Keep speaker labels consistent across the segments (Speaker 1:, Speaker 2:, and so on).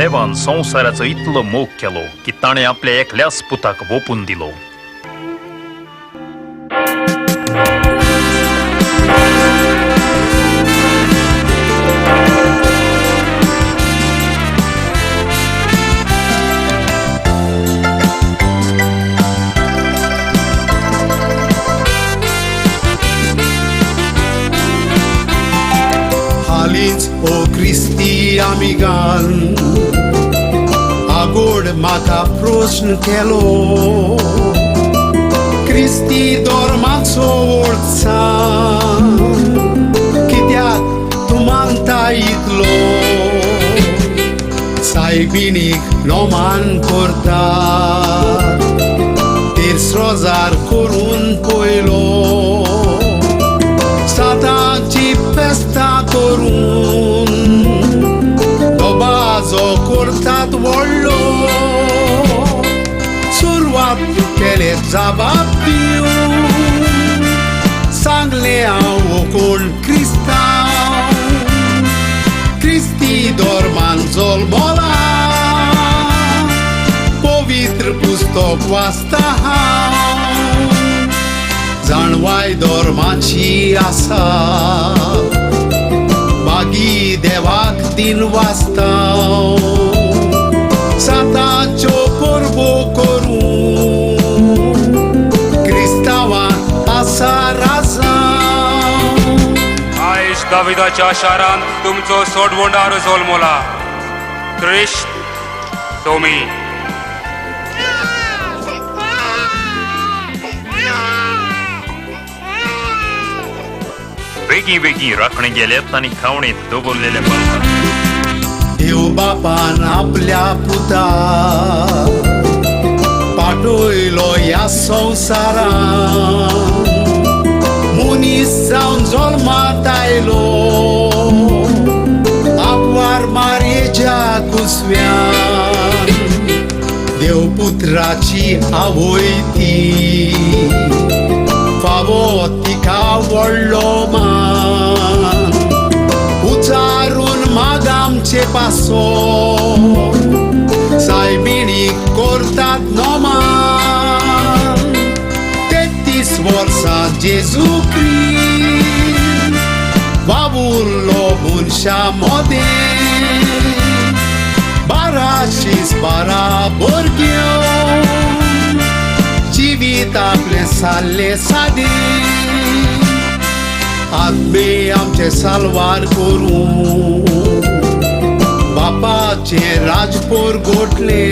Speaker 1: देवान संवसाराचो इतलो मोग केलो की ताणें आपल्या एकल्याच पुताक ओपून दिलो.
Speaker 2: ओ क्रिस्ती आमिगान आगोड म्हाका प्रश्न केलो. क्रिस्ती धर्माचो अर्थ सांग, कित्याक तूं मानता इतलो. सायबीणीक नोमान करता तिरस्रोजार करून पयलो. साताची फेस्तां करून दोबाजो करतात व्हडलो. सुरवात केले जबाब दिवन सांगले हांव कोण क्रिस्तांव. क्रिस्ती धर्मान जल्मला पवित्र पुस्तक वाचता हांव. जाणवाय धर्माची आसा मागी देवाक दिन वाचता. साताच्यो परबो करून क्रिस्तांवां आसा राजा.
Speaker 3: आयज दाविदाच्या शारांत तुमचो सोडवोंडार जल्मला. क्रिस्त तुमी.
Speaker 1: वेगी वेगी राखणे गेल्यात आनी खावणेत दवरलेले पडटात.
Speaker 2: देव बापान आपल्या पुताक पाठयलो ह्या संवसारांत. मनीस जावन जल्मात आयलो आपवार मारेच्या कुसव्यान. देवपुत्राची आवय ती फावो तिका व्हडलो मान. उचारून माग आमचे पासो सायबीणीक करतात नोमान. 33 वर्सां जेजू क्रिस्त वावुरलो मनशा मदें. 12 भुरग्यो जिवीत आपले साल्ले सादे. आत्मे आमचे सालवार करून बापाचे राजपोर गोठले.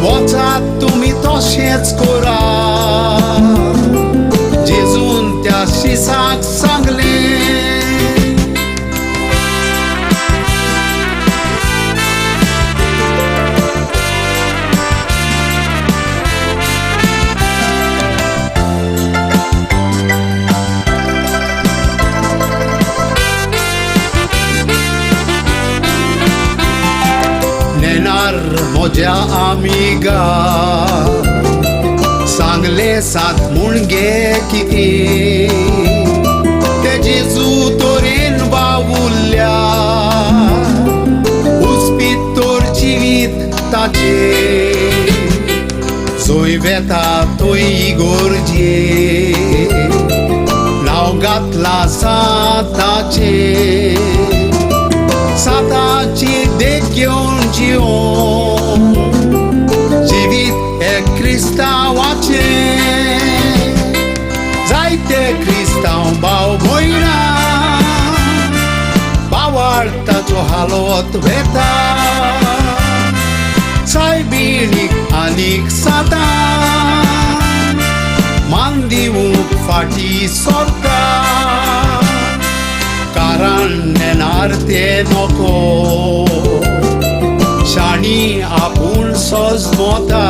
Speaker 2: वचात तुमी तशेंच करा जेजून त्या शिसाक सांगले. म्हज्या आमिगा सांगले सात मुणगे कितें ते जेजू तोरेन वावुरल्या. उस्पितोर जिवीत ताचे जंय वेता थंय इगोर्जे. नांव घातला साताचे साताची देख घेवन जिवोन जिवीत हे क्रिस्तांवाचे. जायते क्रिस्तांव भाव भयणां भावार्थाचो हालोत वेता. सायबीणीक आनीक सातां मान दिवूंक फाटी सरता. कारण नेणार ते नको शाणी आपूण सजमता.